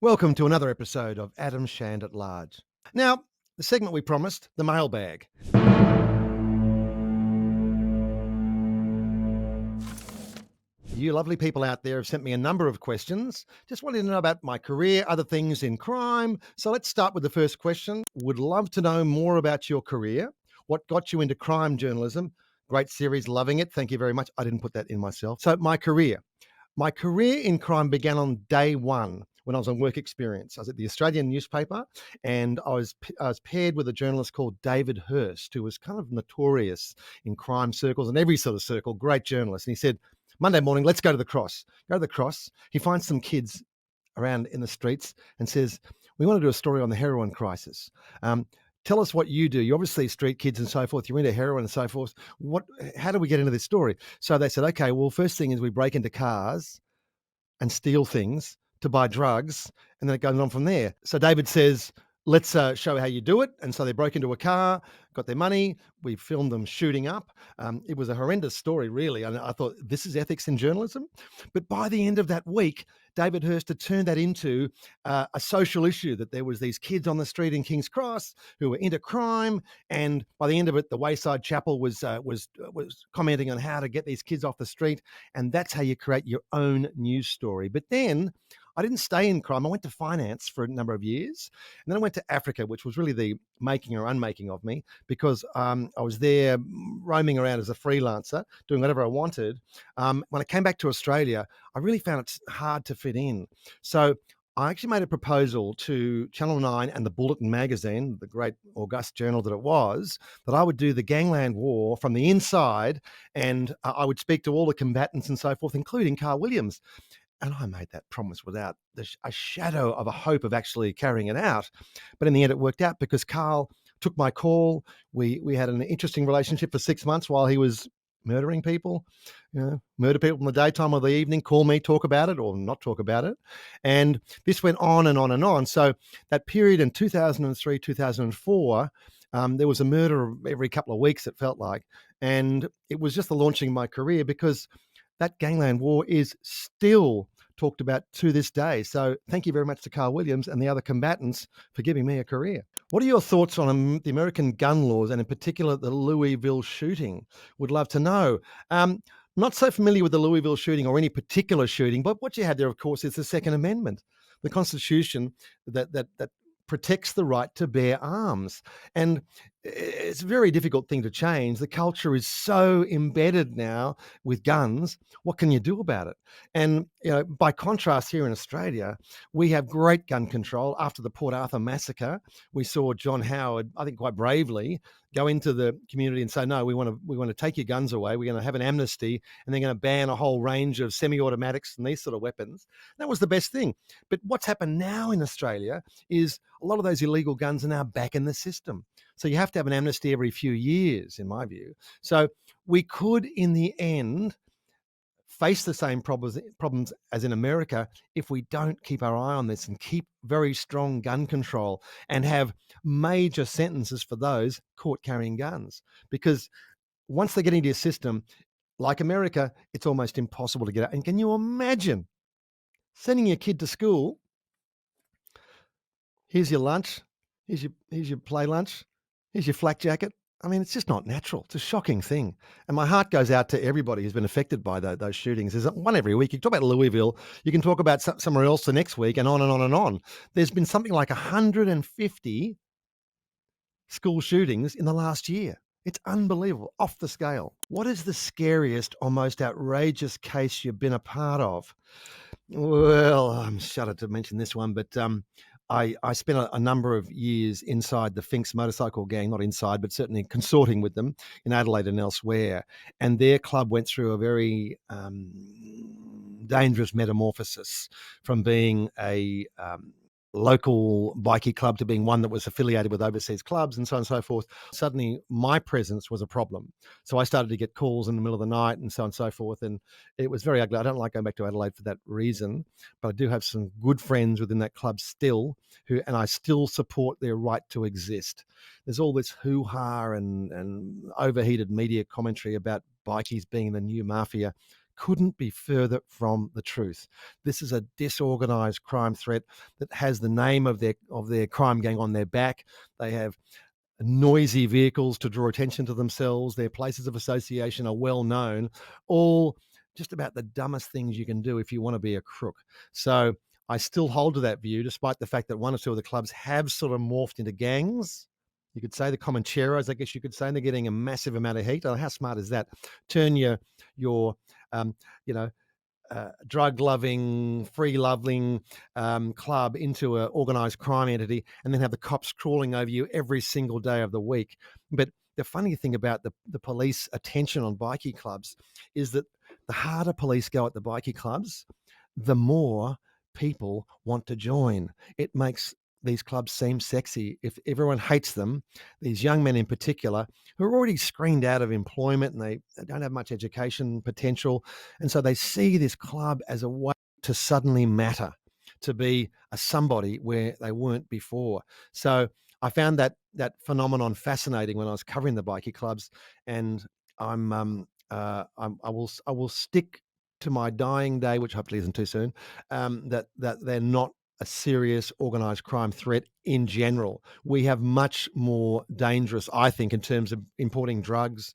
Welcome to another episode of Adam Shand at Large. Now, the segment we promised, the mailbag. You lovely people out there have sent me a number of questions. Just wanted to know about my career, other things in crime. So let's start with the first question. Would love to know more about your career. What got you into crime journalism? Great series, loving it. Thank you very much. I didn't put that in myself. So my career. My career in crime began on day one when I was on work experience. I was at the Australian newspaper, and I was paired with a journalist called David Hurst, who was kind of notorious in crime circles and every sort of circle, great journalist. And he said, Monday morning, let's go to the cross. Go to the cross. He finds some kids around in the streets and says, we want to do a story on the heroin crisis. Tell us what you do. You're obviously street kids and so forth. You're into heroin and so forth. How do we get into this story? So they said, okay, well, first thing is we break into cars and steal things to buy drugs, and then it goes on from there. So David says, let's show how you do it. And so they broke into a car, got their money. We filmed them shooting up. It was a horrendous story, really. And I thought, this is ethics in journalism. But by the end of that week, David Hurst had turned that into a social issue, that there was these kids on the street in King's Cross who were into crime. And by the end of it, the Wayside Chapel was commenting on how to get these kids off the street. And that's how you create your own news story. But then I didn't stay in crime. I went to finance for a number of years. And then I went to Africa, which was really the making or unmaking of me, because I was there roaming around as a freelancer, doing whatever I wanted. When I came back to Australia, I really found it hard to fit in. So I actually made a proposal to Channel 9 and the Bulletin magazine, the great august journal that it was, that I would do the Gangland War from the inside, and I would speak to all the combatants and so forth, including Carl Williams. And I made that promise without a shadow of a hope of actually carrying it out. But in the end, it worked out because Carl took my call. We had an interesting relationship for 6 months while he was murdering people, murder people in the daytime or the evening, call me, talk about it or not talk about it. And this went on and on and on. So that period in 2003, 2004, there was a murder every couple of weeks, it felt like. And it was just the launching of my career, because that Gangland War is still talked about to this day. So thank you very much to Carl Williams and the other combatants for giving me a career. What are your thoughts on the American gun laws, and in particular the Louisville shooting? Would love to know. Not so familiar with the Louisville shooting or any particular shooting, but what you have there, of course, is the Second Amendment, the Constitution that protects the right to bear arms. And it's a very difficult thing to change. The culture is so embedded now with guns. What can you do about it? And by contrast, here in Australia, we have great gun control. After the Port Arthur massacre, we saw John Howard, I think quite bravely, go into the community and say, no, we want to take your guns away. We're going to have an amnesty, and they're going to ban a whole range of semi-automatics and these sort of weapons. That was the best thing. But what's happened now in Australia is a lot of those illegal guns are now back in the system. So you have to have an amnesty every few years, in my view. So we could, in the end, face the same problems as in America if we don't keep our eye on this and keep very strong gun control and have major sentences for those caught carrying guns. Because once they get into your system, like America, it's almost impossible to get out. And can you imagine sending your kid to school? Here's your lunch. Here's your play lunch. Here's your flak jacket. I mean, it's just not natural. It's a shocking thing. And my heart goes out to everybody who's been affected by those shootings. There's one every week. You can talk about Louisville. You can talk about somewhere else the next week, and on and on and on. There's been something like 150 school shootings in the last year. It's unbelievable, off the scale. What is the scariest or most outrageous case you've been a part of? Well, I'm shuddered to mention this one, but I spent a number of years inside the Finks motorcycle gang, not inside, but certainly consorting with them in Adelaide and elsewhere. And their club went through a very dangerous metamorphosis from being a local bikie club to being one that was affiliated with overseas clubs and so on and so forth. Suddenly my presence was a problem. So I started to get calls in the middle of the night and so on and so forth. And it was very ugly. I don't like going back to Adelaide for that reason, but I do have some good friends within that club still and I still support their right to exist. There's all this hoo-ha and overheated media commentary about bikies being the new mafia. couldn't be further from the truth. This is a disorganized crime threat that has the name of their crime gang on their back. They have noisy vehicles to draw attention to themselves. Their places of association are well known, all just about the dumbest things you can do if you want to be a crook. So I still hold to that view, despite the fact that one or two of the clubs have sort of morphed into gangs. You could say the Comancheros, I guess you could say, and they're getting a massive amount of heat. Oh, how smart is that? Turn your um, you know, drug loving, free loving club into an organized crime entity, and then have the cops crawling over you every single day of the week. But the funny thing about the police attention on bikie clubs is that the harder police go at the bikie clubs, the more people want to join. It makes these clubs seem sexy. If everyone hates them, these young men in particular, who are already screened out of employment and they don't have much education potential, and so they see this club as a way to suddenly matter, to be a somebody where they weren't before. So I found that phenomenon fascinating when I was covering the bikie clubs, and I will stick to my dying day, which hopefully isn't too soon, that they're not a serious organized crime threat in general. We have much more dangerous, I think, in terms of importing drugs,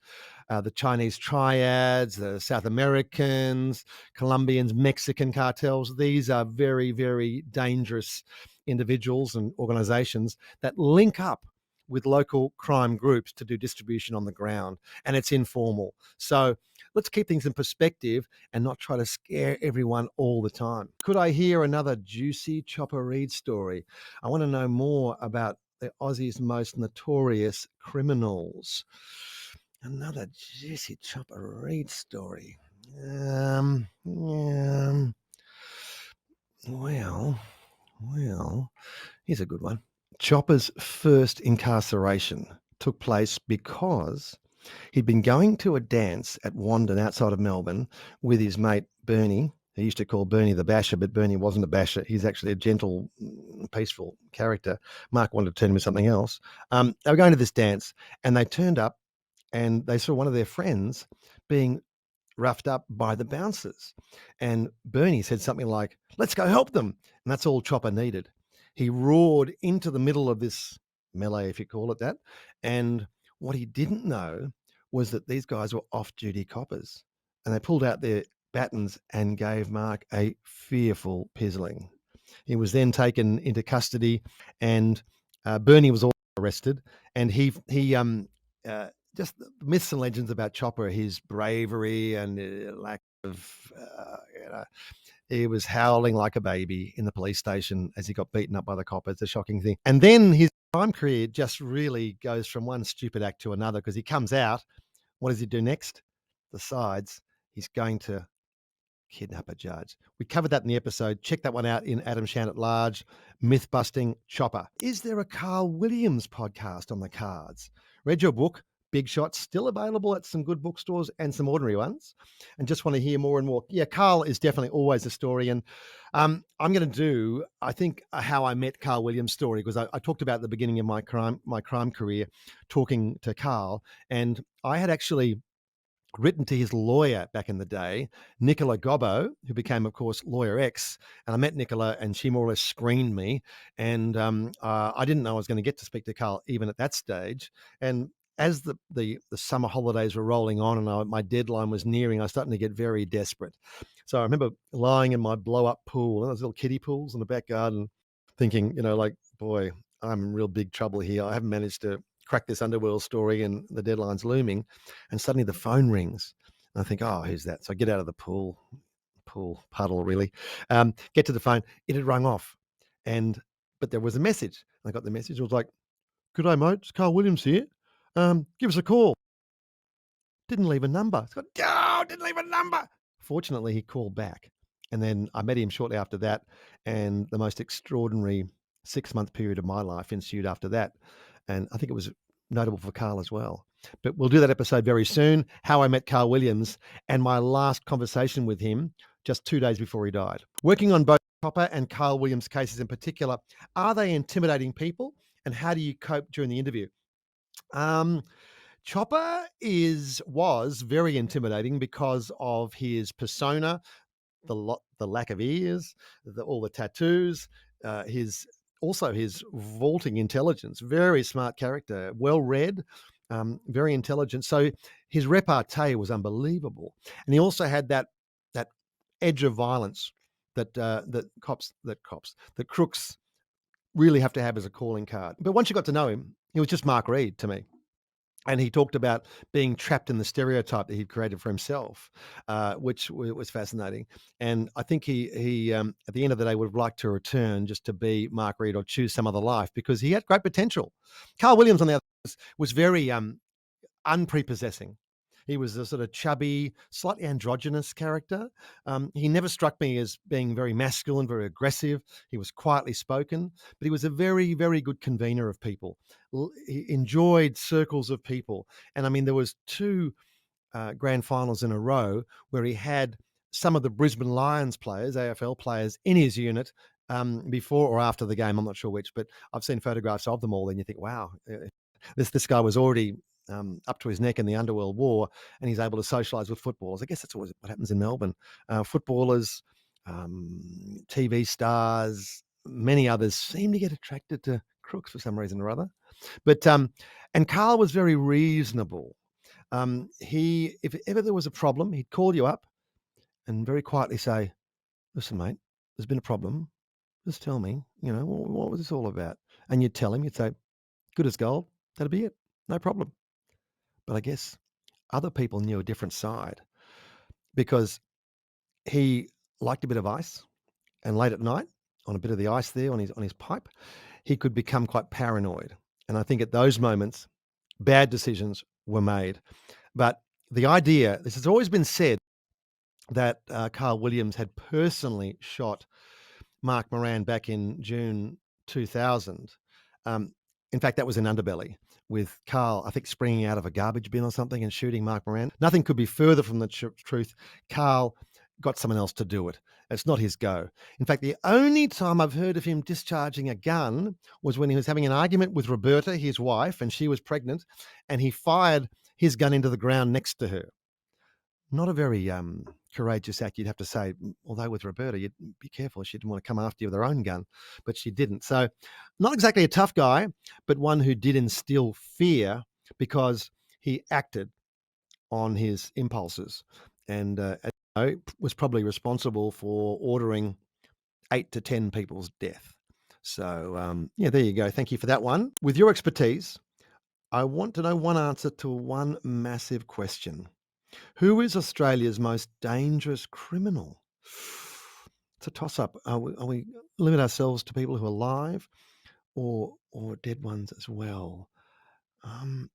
the Chinese triads, the South Americans, Colombians, Mexican cartels. These are very, very dangerous individuals and organizations that link up with local crime groups to do distribution on the ground, and it's informal. So let's keep things in perspective and not try to scare everyone all the time. Could I hear another juicy Chopper Read story? I want to know more about the Aussie's most notorious criminals. Another juicy Chopper Read story. Yeah, well, here's a good one. Chopper's first incarceration took place because he'd been going to a dance at Wandon outside of Melbourne with his mate Bernie. He used to call Bernie the basher, but Bernie wasn't a basher. He's actually a gentle, peaceful character. Mark wanted to turn him into something else. They were going to this dance, and they turned up and they saw one of their friends being roughed up by the bouncers. And Bernie said something like, "Let's go help them." And that's all Chopper needed. He roared into the middle of this melee, if you call it that. And what he didn't know was that these guys were off duty coppers. And they pulled out their batons and gave Mark a fearful pizzling. He was then taken into custody, and Bernie was also arrested. And just the myths and legends about Chopper, his bravery and lack of, he was howling like a baby in the police station as he got beaten up by the coppers. It's a shocking thing. And then his crime career just really goes from one stupid act to another, because he comes out. What does he do next? Decides he's going to kidnap a judge. We covered that in the episode. Check that one out in Adam Shan at Large, Myth Busting Chopper. Is there a Carl Williams podcast on the cards? Read your book, Big Shots, still available at some good bookstores and some ordinary ones, and just want to hear more and more. Yeah, Carl is definitely always a story. And I'm going to do, I think, a How I Met Carl Williams story, because I talked about at the beginning of my crime career, talking to Carl, and I had actually written to his lawyer back in the day, Nicola Gobbo, who became, of course, Lawyer X. And I met Nicola, and she more or less screened me. And I didn't know I was going to get to speak to Carl even at that stage. And as the summer holidays were rolling on and my deadline was nearing, I was starting to get very desperate. So I remember lying in my blow-up pool, those little kiddie pools in the back garden, thinking, like, boy, I'm in real big trouble here. I haven't managed to crack this underworld story and the deadline's looming. And suddenly the phone rings. And I think, oh, who's that? So I get out of the pool puddle, really. Get to the phone. It had rung off. But there was a message. I got the message. It was like, "Good day, mate. It's Carl Williams here. Give us a call." Didn't leave a number. It's got, oh, didn't leave a number. Fortunately, he called back. And then I met him shortly after that. And the most extraordinary 6-month period of my life ensued after that. And I think it was notable for Carl as well. But we'll do that episode very soon. How I Met Carl Williams, and my last conversation with him just 2 days before he died. Working on both Chopper and Carl Williams cases in particular, are they intimidating people? And how do you cope during the interview? Chopper was very intimidating because of his persona, the lack of ears, all the tattoos, his also his vaulting intelligence. Very smart character, well read, very intelligent. So his repartee was unbelievable, and he also had that edge of violence that crooks really have to have as a calling card. But once you got to know him, he was just Mark Reed to me. And he talked about being trapped in the stereotype that he'd created for himself, which was fascinating. And I think he at the end of the day would have liked to return just to be Mark Reed or choose some other life because he had great potential. Carl Williams, on the other hand, was very unprepossessing. He was a sort of chubby, slightly androgynous character. He never struck me as being very masculine, very aggressive. He was quietly spoken, but he was a very, very good convener of people. He enjoyed circles of people, and I mean, there was two grand finals in a row where he had some of the Brisbane Lions players, AFL players, in his unit before or after the game. I'm not sure which, but I've seen photographs of them all, and you think, wow, this guy was already up to his neck in the underworld war, and he's able to socialise with footballers. I guess that's always what happens in Melbourne. Footballers, TV stars, many others seem to get attracted to crooks for some reason or other. But and Carl was very reasonable. If ever there was a problem, he'd call you up and very quietly say, "Listen, mate, there's been a problem. Just tell me, what was this all about?" And you'd tell him, you'd say, "Good as gold. That'd be it. No problem." But I guess other people knew a different side because he liked a bit of ice, and late at night, on a bit of the ice there on his pipe, he could become quite paranoid. And I think at those moments, bad decisions were made. But the idea, this has always been said, that Carl Williams had personally shot Mark Moran back in June 2000. Um, in fact, that was in Underbelly with Carl, I think, springing out of a garbage bin or something and shooting Mark Moran. Nothing could be further from the truth. Carl got someone else to do it. It's not his go. In fact, the only time I've heard of him discharging a gun was when he was having an argument with Roberta, his wife, and she was pregnant, and he fired his gun into the ground next to her. Not a very courageous act, you'd have to say. Although with Roberta, you'd be careful. She didn't want to come after you with her own gun, but she didn't. So, not exactly a tough guy, but one who did instill fear because he acted on his impulses, and was probably responsible for ordering 8 to 10 people's death. So, yeah, there you go. Thank you for that one. With your expertise, I want to know one answer to one massive question. Who is Australia's most dangerous criminal? It's a toss-up. Are we limit ourselves to people who are alive or dead ones as well? Um,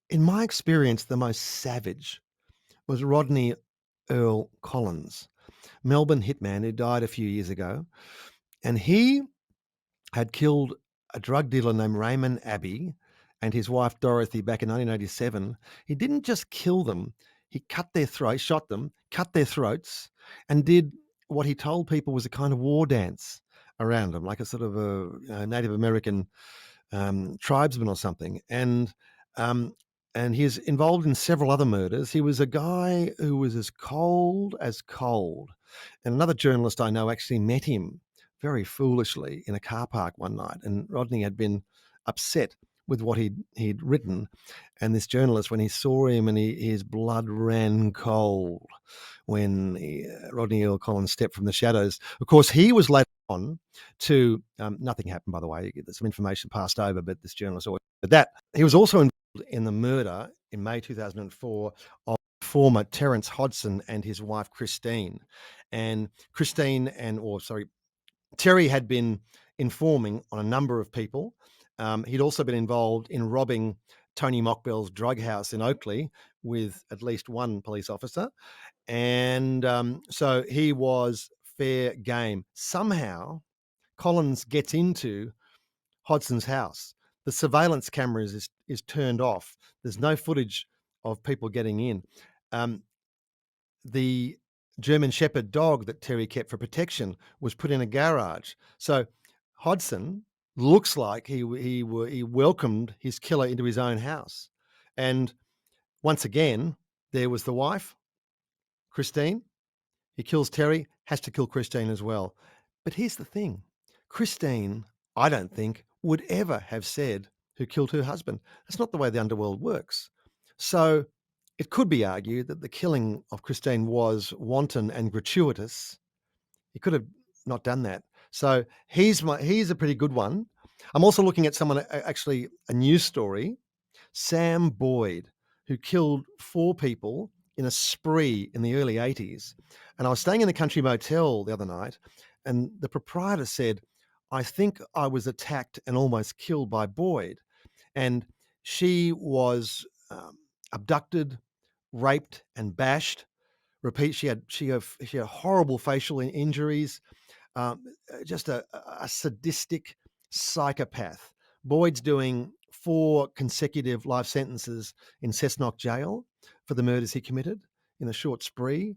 in my experience, the most savage was Rodney Earl Collins, Melbourne hitman who died a few years ago, and he had killed a drug dealer named Raymond Abbey and his wife Dorothy back in 1987. He didn't just kill them, he cut their throats, shot them, cut their throats, and did what he told people was a kind of war dance around them, like a sort of a Native American tribesman or something. And he's involved in several other murders. He was a guy who was as cold as cold. And another journalist I know actually met him very foolishly in a car park one night. And Rodney had been upset with what he'd written. And this journalist, when he saw him, and his blood ran cold when Rodney Earl Collins stepped from the shadows. Of course, he was later on to nothing happened, by the way. Some information passed over, but this journalist always said that. He was also involved in the murder in May 2004 of former Terence Hodgson and his wife Christine. And Terry had been informing on a number of people. He'd also been involved in robbing Tony Mockbell's drug house in Oakley with at least one police officer. And so he was fair game. Somehow, Collins gets into Hodgson's house. The surveillance camera is turned off. There's no footage of people getting in. The German Shepherd dog that Terry kept for protection was put in a garage. So Hodgson looks like he welcomed his killer into his own house. And once again, there was the wife, Christine. He kills Terry, has to kill Christine as well. But here's the thing: Christine, I don't think, would ever have said who killed her husband. That's not the way the underworld works. So it could be argued that the killing of Christine was wanton and gratuitous. He could have not done that. So he's a pretty good one. I'm also looking at someone, actually a news story, Sam Boyd, who killed 4 people in a spree in the early 80s. And I was staying in the country motel the other night, and the proprietor said, "I think I was attacked and almost killed by Boyd." And she was abducted, raped, and bashed. Repeat, she had horrible facial injuries, just a sadistic psychopath. Boyd's doing 4 consecutive life sentences in Cessnock jail for the murders he committed in a short spree.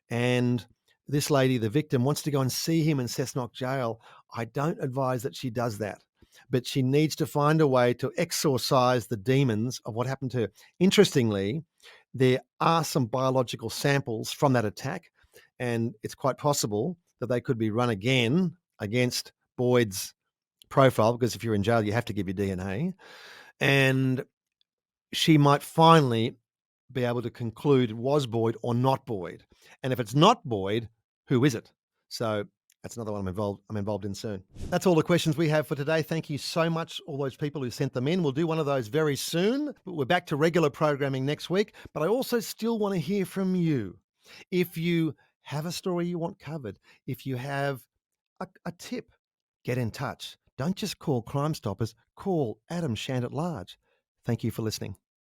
And this lady, the victim, wants to go and see him in Cessnock jail. I don't advise that she does that, but she needs to find a way to exorcise the demons of what happened to her. Interestingly, there are some biological samples from that attack, and it's quite possible that they could be run again against Boyd's profile, because if you're in jail, you have to give your DNA. And she might finally be able to conclude was Boyd or not Boyd. And if it's not Boyd, who is it? So that's another one I'm involved in soon. That's all the questions we have for today. Thank you so much, all those people who sent them in. We'll do one of those very soon. But we're back to regular programming next week. But I also still want to hear from you. If you have a story you want covered, if you have a tip, get in touch. Don't just call Crime Stoppers, call Adam Shand at large. Thank you for listening.